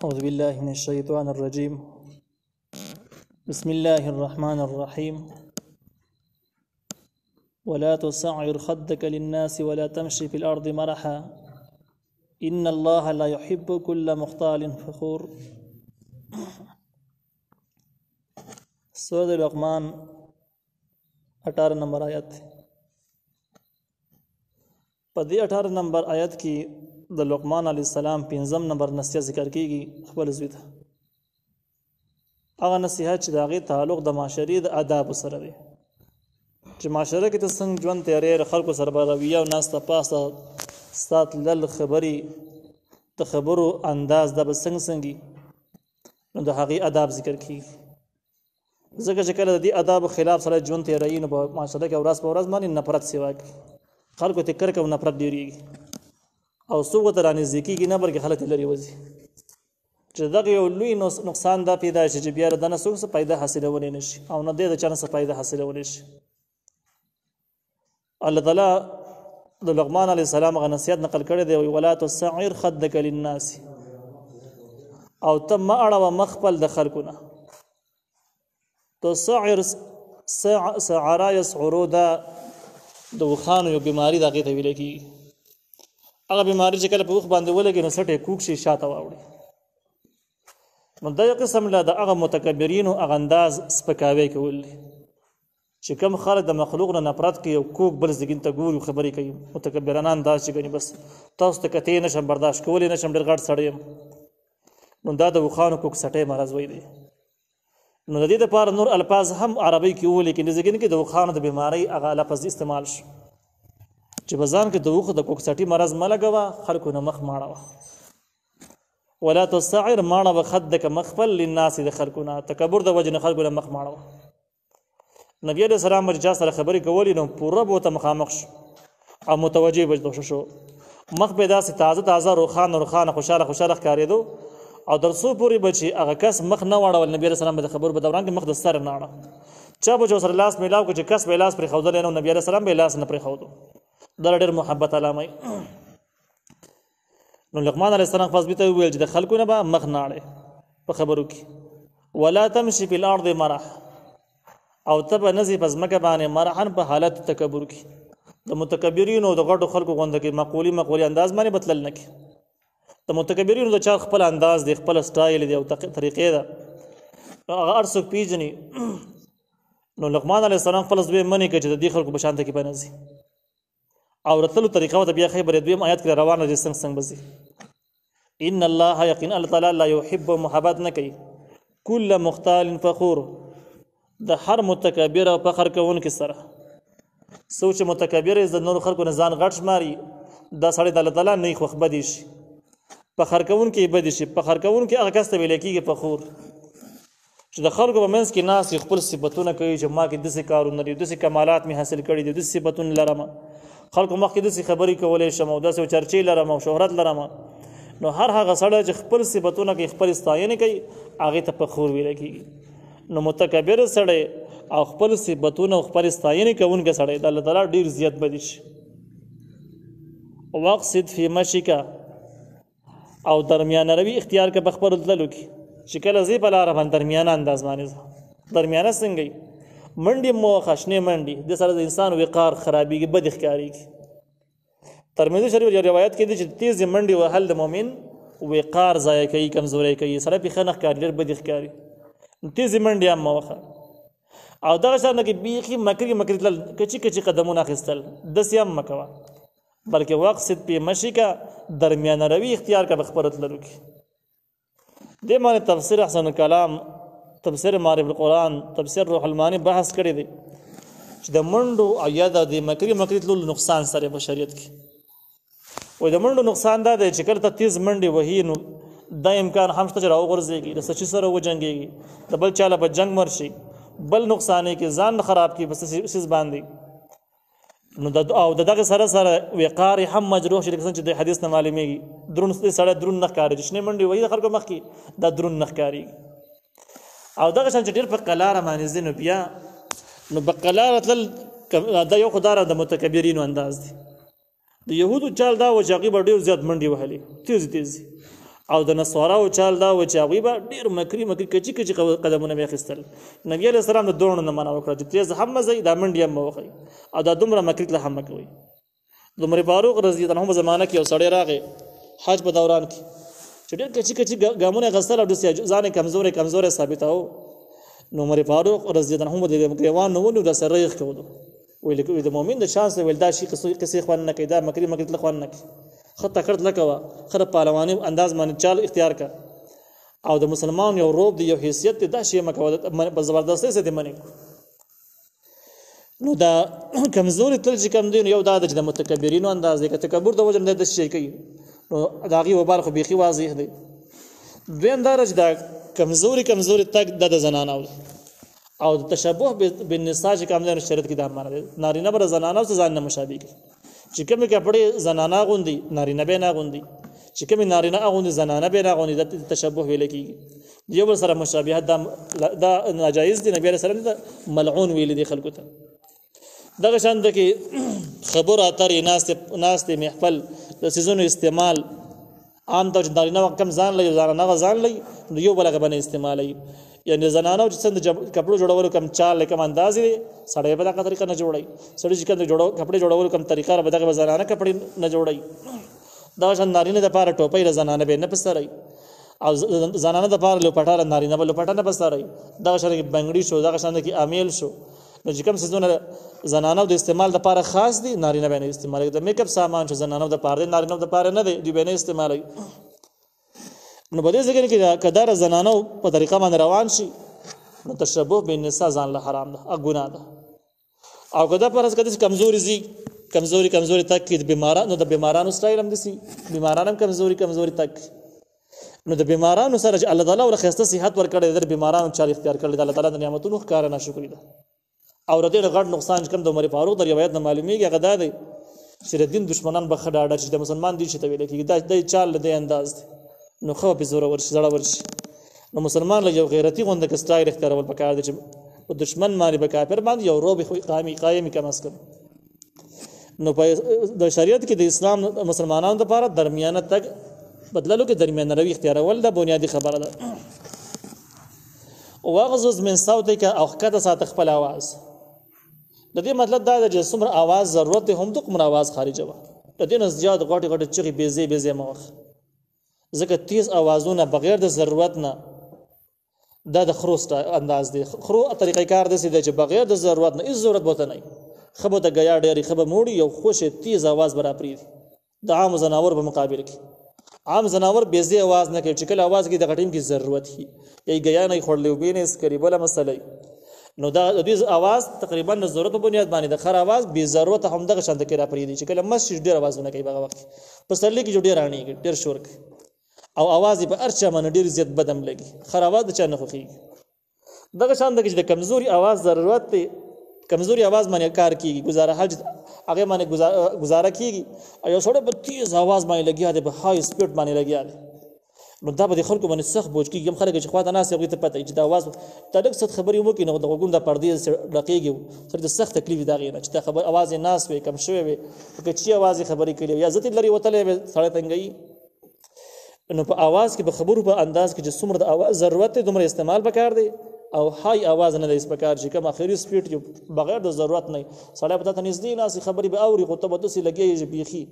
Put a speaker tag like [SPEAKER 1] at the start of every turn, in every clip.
[SPEAKER 1] أعوذ بالله من الشيطان الرجيم. بسم الله الرحمن الرحيم. ولا تصعر خدك للناس ولا تمشي في الأرض مرحا إن الله لا يحب كل مختال فخور. سورة لقمان 18 نمبر آیت. په دې 18 نمبر آیت کې د لقمان علیه السلام 5 نمبر نصیحت ذکر کیږي خپل زوی ته. هغه نصیحت چې د هغې تعلق د معاشرې د آدابو سره دی، چې معاشره کې ته څنګه ژوند تیارې د خلکو سره به رویه او ناسته پاسته ستا تلل خبرې د خبرو انداز دا به څنګه نو د هغې آداب ذکر کیږي. ځکه چې کله د دې آدابو خلاف سره ژوند تیروي نو په معاشره کې ورځ په ورځ باندې نفرت سیوا کوي، خلکو ته کرکه او نفرت ډېرېږي او څوک ورته رانږدې کېږي نه، بلکې خلک لرې وځي. چې دغه یو لوی نقصان دا پیدا شي چې بیا د نه څوک څه فایده حاصلولی نه شي او نه دی د چا نه څه فایده حاصلولی شي. الله تعالی د لقمان علیه السلام هغه نصیحت نقل کړی دی، ولا تصعر خدک للناس، او ته مه اړوه مخ خپل د خلکو نه. تصعر سعرا یسعرو دا د وخانو یو بیماري د هغې ته ویلی کېږي. هغه بیماري چې کله په وخ باندې ولګي نو سټ یې کوږ شي، شاته واوړي. نو دا یو قسم له د هغه متکبرینو هغه انداز سپکاوی کول دی چې کوم خلک د مخلوق نه نفرت کوي او کوږ بل زګین ته ګوري خبرې کوي، متکبرانه انداز چې ګني بس تاسو ته کتې نشم برداشت کولی نشم، ډېر غټ سړی یم. نو دا د وخانو کوږ سټی مرض وی دی. نو د دې دپاره نور الفاظ هم عربۍ کې ولیکي، زګین کې د وخانو د بیمارۍ هغه لفظ استعمال شو چې په ځان کې د وخ د کوږ سټي مرض مه لګوه، خلکو نه مخ ماړوه. ولا تصعر ماړوه خدک مخ خپل للناس د خلکو نه، تکبر د وجې نه خلکو نه مخ ماړوه. نبی علیه السلام چې چا سره خبرې کولې نو پوره به ورته مخامخ شو او متوجه به شو، مخ به یې داسې تازه روښانه خوشحاله ښکارېدو او تر څو پورې به چې هغه کس مخ نه واړول، نبي علیه السلام به د خبرو په دوران کې مخ د سر نه اړه. چا به چې ورسره لاس میلاو کړو چې کس به یې لاس پرېښودلی نو نبي علیه السلام به یې لاس نه پرېښودو. دا ډېر محبت علامه. نو لقمان علیه السلام خپل زوی ته وویل چې د خلکو نه به مخ نه اړې په خبرو کې. ولا تمشي فی الارض مرح، او ته به نه ځې په ځمکه باندې مرحن په حالت تکبر کې، د متکبرینو د غټو خلکو غونده کې مقولي انداز باندې بتلل نه کې. د متکبرینو د چا خپل انداز دی، خپل سټایل دی او طریقې ده، هغه هر څوک پیژني. نو لقمان علیه السلام خپل زوی منې کړ چې د دې خلکو په شانته کې به نه ځي او رتلو طریقه ورته بیا ښایي. دویم آیات کې روانه دي څنګه به ځي. ان الله یقینا الله تعالی لا یحب محبت نه کوي کل مختال فخور، د هر متکبر او فخر کوونکي سره. څوک چې متکبر د نورو خلکو نه ځان غټ شماري دا سړی د الله تعالی نه خوښ بدي شي، فخر کوونکی بدي شي. فخر کوونکی هغه کس ته ویل کېږي فخور چې د خلکو په منځ کې ناست خپل صفتونه کوي چې ما کې داسې کارونه دي، داسې کمالات مې حاصل کړي دي، داسې صفتونه لرم، خلکو مخکې داسې خبرې کولی شم او داسې چرچې لرم او شهرت لرم. نو هر هغه سړی چې خپل صفتونه کوي، خپل ستاینې کوي، هغې ته فخور ویل کېږي. نو متکبر سړی او خپل صفتونه او خپل ستاینې کوونکی سړی د الله تعالی ډېر زیات بدي شي. واقصد فی مشیک، او درمیانه روي اختیار کړه په خپلو تللو کې، چې کله ځې په لاره باندې درمیانه انداز باندې ځه. درمیانه څنګه وي؟ منډې مو خشنې منډې، د سره د انسان وقار خرابېږي، بد ښکارېږي. ترمذي شریف یو روایت کې دی چې تیزې منډې وهل د مؤمن وقار ضایع کوي، کمزوری کوي، سره پې ښه نه ښکاري، ډېر بد ښکاري. تیزې منډې هم مه وهه. او دغه شان کې بیخي مکري تلل، کچي قدمونه اخیستل، داسې هم مه کوه، بلکې واقصد پې مشي که درمیانه روي اختیار کړه په خپلو تللو کې. دې باندې تفسیر احسن الکلام، تفسیر معرف القرآن، تفسیر روح المعانی بحث کړی دی چې د منډو او یا د مکري تللو نقصان سره په شریعت کې. وایي د منډو نقصان دا دی چې کله ته تیز منډې وهي نو دا امکان هم شته چې راوغورځېږي، د څه شي سره وجنګېږي، د بل چا له به جنګ مرشي، بل نقصانې کې ځان خراب کړي په څه باندې. نو او د دغه سره وقار هم مجروح شي، لکه څنګه چې د حدیث نه معلومېږي. سړی دروند نه ښکاري، شنې منډې وهي د خلکو مخکې دا دروند نه ښکارېږي. او دغه شان چې ډېر په قلاره باندې ځي نو بیا نو په قلاره تلل دا یو خو دا د متکبرینو انداز دی. د یهودو چال دا و چې هغوی به ډېر زیات منډې وهلې، تیزې او د نصاراو چال دا و چې هغوی به ډېر مکري کچي قدمونه به اخیستل. نبي علیه السلام د دوړو نه منع وکړه چې تیز هم مه ځئ دا منډې هم مه وهئ او دا دومره مکري له هم مه کوئ. د عمر فاروق رضی الله عنه په زمانه کې یو سړی راغی حج په دوران کې چې ډېر کچي ګامونه غسل او داسې ځان یې کمزوری ثابتاو. نو عمر فاروق رضی الله عنه د ګریوان نه ونیو داسې ریغ کولو ویل د مؤمن د شان سره ویل دا شي قصې خوند نه کوي دا مکري له خوند نه کوي ښه تکړه لکوه ښه د پهلواني انداز باندې چال اختیار کړه او د مسلمان یو روب دی یو حیثیت دی دا شی مه کوه په زبردستۍ سره دې منې. نو دا کمزوري تل چې کم دی نو یو دا ده چې د متکبرینو انداز دی که تکبر د وجه نه داسې شی کوي نو د هغې وبال خو بیخي واضح دی. دویم دا ده چې دا کمزوري تګ دا د زنانو او د تشبه بالنساء چې کوم دی شریعت کې دا معنی دی نارینه به د زنانو څخه ځان نه مشابه کړي چې کومې کپړې زنانه اغوندي نارینه به نه اغوندي چې کومې نارینه اغوندي زنانه به نه اغوندي د تشبه ویل کېږي یو بل سره مشابهت دا ناجایز دی. نبی علیه السلام دا ملعون ویل دي خلکو ته. دغه شان د کې خبرو اترې ناستې محفل د څیزونو استعمال عام طور نارینه کم ځان لري زنانه ځان لري یو بل هغه باندې استعمالوي یعنی زنانو چې څنګه کپړو جوړولو کم چال کم انداز دی سړی په دغه طریقه نه جوړي سړی چې کپړې جوړولو کم طریقه به دغه زنانه کپړې نه جوړي. دا شان نارینه د پاره ټوپۍ زنانه به نه پسري او زنانه د پاره لوپټه نارینه به لوپټه نه پسري. دا شان کې بنگړي شو دا شان کې امیل شو نو چې کوم سيزونه زنانو د استعمال د پاره خاص دي نارینه به نه استعمال د میک اپ سامان چې زنانو د پاره نارینه د پاره نه دی به نه استعمالي. نو په دې ځای کې کدار زنانو په طریقه باندې روان شي نو تشبه بالنساء ځان له حرام ده او ګناه ده. او کدا پرس کده کمزوري تک کې بیمارانو نو د بیمارانو سټایل هم دي بیمارانو کمزوري تک نو د بیمارانو سره چې الله تعالی ورخصته صحت ورکړي د بیمارانو چاري اختیار کړل د الله تعالی د نعمتونو ښکار نه شکر ده. او ردی غټ نقصان کوم د عمر فاروق د روایت نه معلومیږي هغه دا دی چې د دین دشمنان به خډاډه چې د مسلمان دي چې ته ویل کېږي دا د چال د انداز دی نو خو په زور ورشي زړه ورشي. نو مسلمان له یو غیرتی غونډه کې سټایل اختیارول پکار دي چې دشمن ماری به کافر باندې یو روب قائم کم اس کم. نو په د شریعت کې د اسلام مسلمانانو لپاره درمیانه تک بدللو کې درمیانه روي اختیارول دا بنیادی خبره ده. واغزز من صوتک او کده سات خپل आवाज د دې مطلب دا دی چې څومره आवाज ضرورت هم د کوم आवाज خارجه و د دې نه زیات غټي چغې بیزه مخ ځکه تیز आवाजونه بغیر د ضرورت نه دا د خروست انداز دی. خرو طریقې کار دي چې بغیر د ضرورت نه هیڅ ضرورت بوته نه خبره د غیا ډېری خبره موړي یو خوش تیز आवाज برابرې د عام زناور په مقابل کې عام زناور بیزه आवाज نه کوي چې کله आवाज کې د غټیم کې ضرورت هي ای غیا نه خورلې وبینې قریبه مسله نو دا د دې आवाज تقریبا د ضرورت په بنیاد باندې د خر आवाज به ضرورت هم دغه شانت کې را پرې دي چې کله مسجد ډېر आवाजونه کوي په وخت په سرلې کې جوړ رانی ډېر شور کوي او आवाज په ارچا باندې ډېر زیات بدم لګي خر आवाज د چا نه خوخي دغه شان د کمزوري आवाज ضرورت ته کمزوري आवाज باندې کار کیږي گزاره حج هغه باندې گزاره کیږي او یو څوړه په تیز आवाज باندې لګیا دی په های سپیډ باندې لګیا دی نو دا به خلکو باندې سخت بوج کیږي هم خلک چې خواته ناس یو ته پته چې دا आवाज تلک ست خبري مو کې نو د وګون د پردې لقيږي سره د سخت تکلیف دا غي نه چې دا خبر आवाज ناس وي کم شوی وي که چی आवाज خبري کړي یا عزت لري وتلې سړی تنګي نو په आवाज کې په خبرو په انداز کې چې څومره د आवाज ضرورت دی دومره استعمال وکړ دی او های आवाज نه د اسپکار چې کوم اخري سپیډ یو بغیر د ضرورت نه سړی په تاسو نږدې ناس خبري به اوري خو ته به تاسو لګي بيخي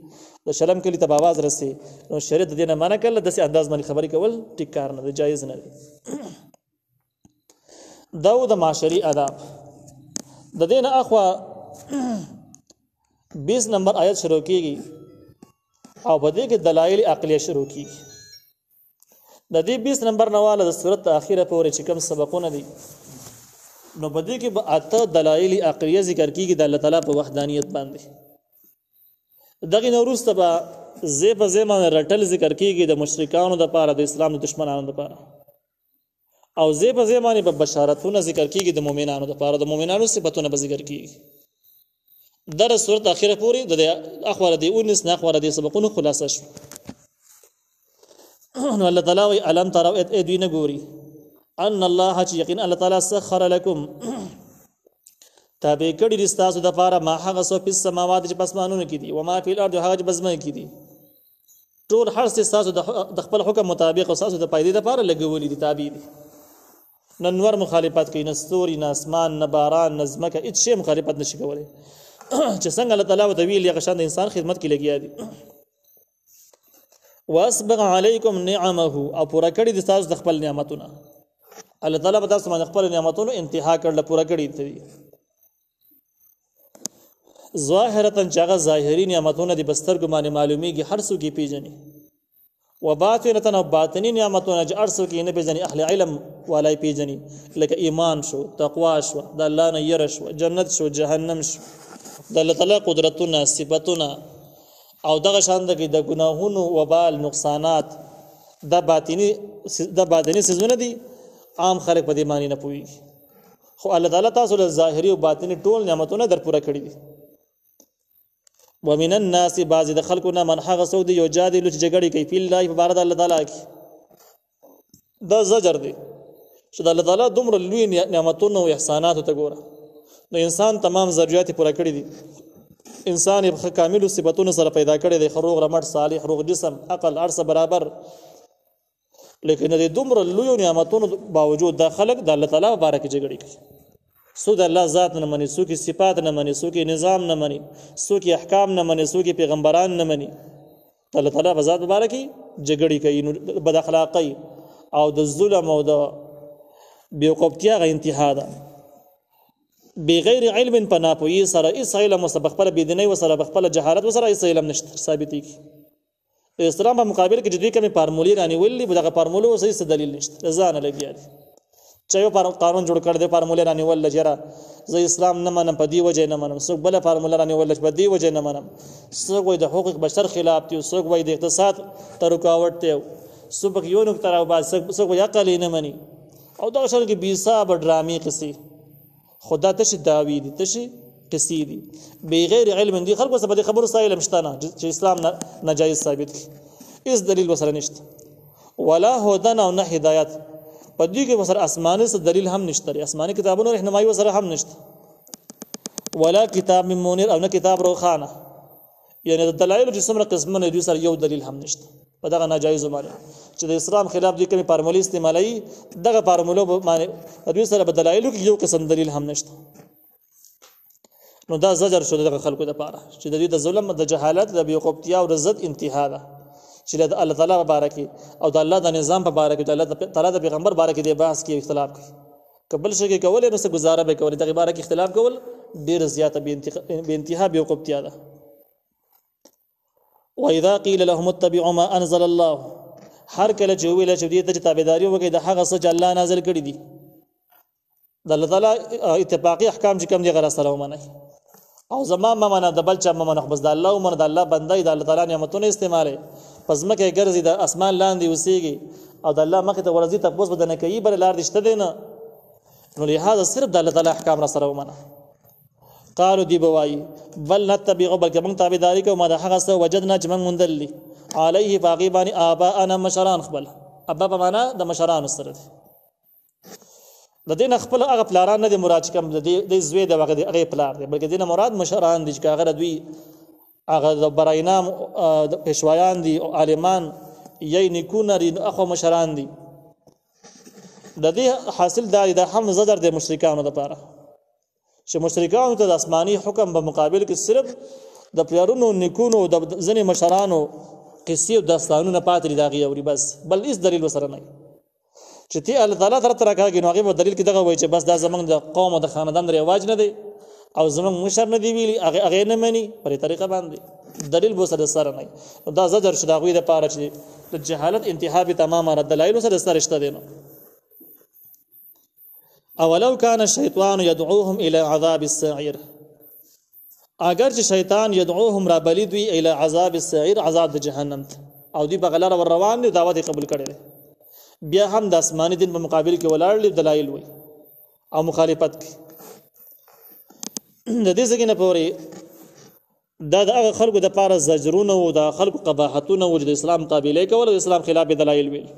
[SPEAKER 1] د شلم کلی ته आवाज رسي نو شریعت دې نه منع کړل د سي انداز باندې خبري کول ټیک کار نه دی جایز نه دی. دا د معاشري آداب د دین اخوا 20 نمبر آیت شروع کیږي او په دې کې دلایل عقلیه شروع کیږي. د دې 20 نمبر نواله د سورت اخیره پورې چې کوم سبقونه دي نو په دې کې به اته دلایل عقلیه ذکر کیږي د الله تعالی په وحدانیت باندې. دغه نورسته به زمانه رټل ذکر کیږي د مشرکانو د پاره د اسلام د دشمنانو د پاره او زمانه په بشارتونه ذکر کیږي د مؤمنانو د پاره د مؤمنانو صفاتونه به ذکر کیږي. در سورت اخیره پورې د اخوره دی 19 نه اخوره دی سبقونه خلاصه شو. نو الله تعالی وی علم ترى ادوینه ګوري ان الله چې یقین الله تعالی سخر لكم تابع کړي د تاسو د پاره ما هغه سو په سماوات چې پسمانونو کې دي او ما فی الارض هغه چې بزمه کې دي ټول هر څه تاسو د خپل حکم مطابق او تاسو د پایدې لپاره لګولې دي تابع دي نه نور مخالفت کوي نه ستوري نه اسمان نه باران نه ځمکه هیڅ شی مخالفت نشي کولی چې څنګه الله تعالی وتوی هغه شان د انسان خدمت کې لګیا دي واسبغ علیکم نعمه او پورا کړی دي تاسو د خپل نعمتونه الله تعالی به تاسو باندې خپل نعمتونو انتها کړل پورا کړی دي ظاهرتن چاغه ظاهری نعمتونه د بستر ګمانه معلومیږي هر څو کې پیژني وباطنتن او باطنی نعمتونه چې ارسو کې نه پیژني اهل علم والای پیژني لکه ایمان شو تقوا شو د الله نه ير شو جنت شو جهنم شو د الله تعالی قدرتونه صفاتونه او دغه شان د ګناهونو وبال نقصانات د باطنی سيزونه دي عام خلک په دې معنی نه پوي خو الله تعالی تاسو له ظاهري او باطنی ټول نعمتونه در پوره کړی دي ومن الناس بعض د خلقنا من هغه څوک دی یو جادل چې جګړه کوي په الله په بار د الله تعالی کې دا زجر دی چې د الله تعالی دومره لوی نعمتونه او احسانات ته ګوره نو انسان تمام ضرورت پوره کړی دي انسان په کامل صفاتونو سره پیدا کړی دی خروغ رمټ صالح روغ جسم عقل ارسه برابر لیکن د دومره لوی نعمتونو باوجود د خلق د الله تعالی مبارک جګړه کوي سو د الله ذات نه مني سو کې صفات نه مني سو کې نظام نه مني سو کې احکام نه مني سو کې پیغمبران نه مني الله تعالی په ذات مبارکي جګړې کوي بد اخلاقی او د ظلم او د بیوقوفتیا غ انتها ده بغیر علم پناپوی سره ایس علم وسبق پر بيدینی وسره بخپل جهالت وسره ایس علم نشته ثابتي کی اسلام په مقابل کې جدي کمی فارمولې رانی ولې دغه فارمولو صحیح دلیل نشته ځان لګیا دي چې یو قانون جوړ کړ دې فارمولې رانی ول جره زه اسلام نه منم په دی وجه نه منم څوک بل فارموله رانی ول په دی وجه نه منم څوک وای د حقوق بشر خلاف دی څوک وای د اقتصاد ته رکاوټ دی څوک یو نو تر او با څوک وای عقل نه مني او دا شان کې بي حساب ډرامي قصې خدا ته شي داوی دي ته شي قصې دي بغیر علم دي خلکو څه به خبرو سایل مشتانه چې اسلام ناجایز ثابت کی اس دلیل وسره نشته ولا هدن او نه هدایت په دې کې وسره آسماني څه دلیل هم نشته آسماني کتابونو رهنمایي وسره هم نشته ولا کتاب من منیر او نه کتاب روخانه یعنی د دلایل چې څومره قسمونه دي سره یو دلیل هم نشته په دغه ناجایز معنی چې د اسلام خلاف دي کومه فارمولې استعمالي دغه فارمولو معنی دوی سره په دلایلو کې یو قسم دلیل هم نشته نو دا زجر شو دغه خلکو لپاره چې د دې د ظلم د جهالت د بیوقوفتیا او رزت انتها ده چې د الله تعالی مبارک او د الله د نظام په مبارک د الله تعالی د پیغمبر مبارک دی بحث کې اختلاف کوي قبل شي کې کول نو څه گزاره به کول دغه مبارک اختلاف کول ډیر زیاته به انتها بیوقوفتیا ده واذا قيل لهم اتبعوا ما انزل الله هر کله چې ویل چې دې ته تابعداري وکړي د هغه څه چې الله نازل کړی دي د الله تعالی اتفاقی احکام چې کوم دي غره سره ومني او زما ما منه د بل چا ما منه بس د الله ومنه د الله بندای د الله تعالی نعمتونه استعماله پس مکه ګرځي د اسمان لاندې وسیږي او د الله مخه ته ورځي تاسو بدنه کوي بل لار دشته دینه نو لهدا صرف د الله تعالی احکام را سره ومنه قالوا دی بوای بل نتبع بلکې موږ تابعداري کوو ما د هغه څه وجدنا چې موږ مندلې علیه باغیبانی ابا انا مشران خپل ابا په معنا د مشران سره د دین خپل هغه پلاران نه د مراد کوم د زوی د هغه پلار دی بلکې دینه مراد مشران دي چې هغه دوی هغه د براینام د پښویان دي او عالمان یې نیکونه اخو مشران دي د دې حاصل د هم زجر د مشرکانو لپاره چې مشرکانو ته د آسماني حکم په مقابل کې صرف د پلارونو نیکونو د ځنې مشرانو قصې او داستانونه پاتې داغي اوري بس بل هیڅ دلیل وسره نه چې تی الله تعالی تر راکاږي نو هغه دلیل کې دغه وایي چې بس دا زمونږ د قوم او د خاندان رواج نه دی او زمونږ مشر نه دی ویلي هغه نه مني په طریقه باندې دلیل به سره نه دا زجر شدا غوي د پاره چې د جهالت انتها به تمامه رد دلایل سره رشتہ دی نو اولو کان الشیطان يدعوهم الى عذاب السعير اگر چې شیطان يدعوهم را بلید وی الى عذاب السعير عذاب د جهنم او دی بغلار ور روان دي دعوت قبول کړي بیا هم د آسماني دین په مقابل کې ولاړ دلایل وي او مخالفت کوي د دې څنګه پوري دا د هغه خلکو د پاره زجرونه او د خلکو قباحتونه او د اسلام قابلیت کول او اسلام خلاف دلایل ویل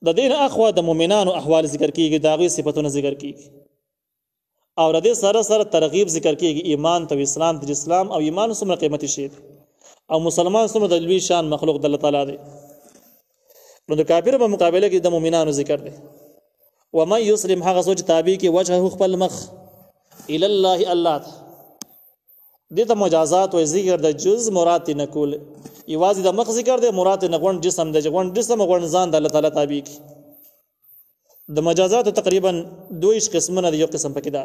[SPEAKER 1] د دین اخوا د مؤمنانو احوال ذکر کیږي داغي صفاتونه ذکر کیږي او د دې سره سره ترغیب ذکر کیږي ایمان ته اسلام او ایمان سمره قیمتي شی او مسلمان څومره د لوی شان مخلوق د الله تعالی دی. نو د کافر په مقابله کې د مؤمنانو ذکر دی. ومن یسلم هغه سوچ تابع کې وجهه خپل مخ الی الله الله دې ته مجازات او ذکر د جز مراد نه کول یوازې د مخ ذکر دی مراد نه غون جسم د غون جسم غون ځان د الله تعالی تابع کې. د مجازات تقریبا 2 قسمونه دي. یو قسم پکې دا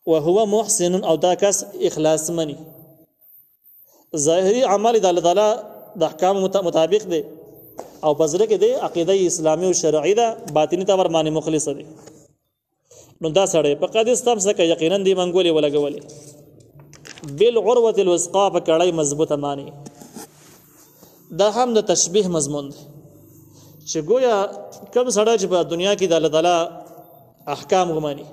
[SPEAKER 1] وهو محسن او دا کس اخلاص منی ظاهری عمل د الله تعالی د احکام مطابق دی او پزره کې دی عقیده اسلامي او شرعي ده باطنی تور باندې مخلص دی. نو دا سره په قدس تم څخه یقینا دی منګولې ولګولې بالعروه الوثقا په کړای مضبوطه معنی. دا هم د تشبیه مضمون دی چې گویا کوم سړی چې په دنیا کې د الله تعالی احکام ومني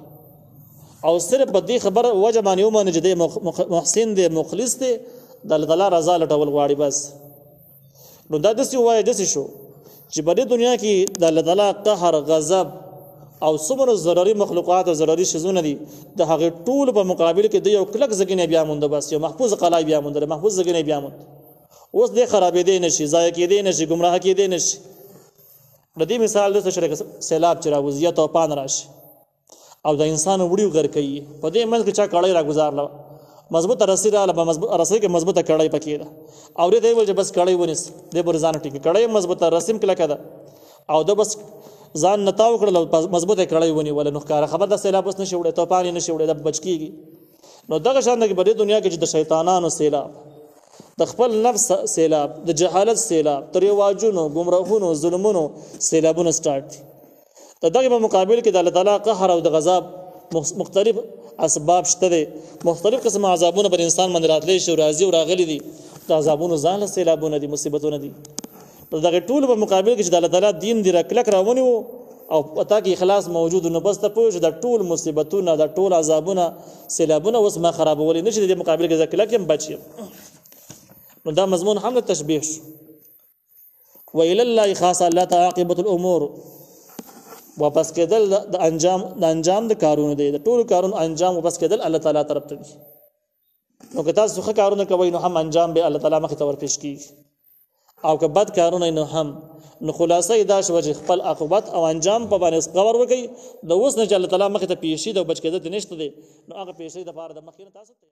[SPEAKER 1] او صرف په دې خبر وجه باندې ومني چې دی محسن دی مخلص دی د الله تعالی رضا لټول غواړي بس. نو دا داسې وایي داسې شو چې په دې دنیا کې د الله تعالی قهر غضب او څومره ضروري مخلوقات او ضروري شیزونه دي د هغې ټول په مقابل کې د یو کلک ځګنې بیا مونده بس یو محفوظ قلعه بیا مونده محفوظ ځګنې بیا مونده اوس دې خرابېدی نشي ضایع کېدی نشي ګمراه کېدی نشي. د دې مثال داسې شرک سیلاب چې راوځي یا طوفان راشي او د انسان وړي غر کوي په دې منځ کې چا کړی راګزارله مضبوطه رسی رااله په مضبوط رسی کې مضبوطه کړی پکې ده او دې ویل چې بس کړی ونیس دې بر ځان ټیک کړی مضبوطه رسم کله کده او د بس ځان نتاو کړل مضبوطه کړی ونی ولا نو ښکار خبر د سیلاب اوس نشي وړي طوفان نشي وړي د بچ کیږي. نو دغه شان د په دنیا کې چې د شیطانانو سیلاب د خپل نفس سیلاب د جهالت سیلاب تر رواجونو گمراهونو ظلمونو سیلابونه سٹارټ دي. دغه په مقابل کې د الله تعالی قهر او د غضب مختلف اسباب شته دي مختلف قسم عذابونه پر انسان باندې راتلي شي راځي او راغلي دي د عذابونو ځان له سیلابونه دي مصیبتونه دي. دغه ټول په مقابل کې چې د الله تعالی دین دی راکلک راونی او پتا کې اخلاص موجود نو بس ته پوه د ټول مصیبتونه د ټول عذابونه سیلابونه اوس ما خرابولې نشي د مقابل کې ځکه لکه بچي. نو دا مضمون هم تشبیه شو. وإلى الله خاص الله تعاقبۃ الامور واپس کېدل د انجام د کارونو دی د ټول کارونو انجام واپس کېدل الله تعالی طرف ته دي. نو که تاسو ښه کارونه کوئ نو هم انجام به الله تعالی مخې ته ورپېښ کېږي او که بد کارونه نو هم نو خلاصه دا شوه چې خپل عاقبت او انجام په باندې غور وکړئ د اوس نه چې الله تعالی مخې ته پیښ شي د بچ کېدل نشته دی نو هغه پیښې دپاره د مخکې نه تاسو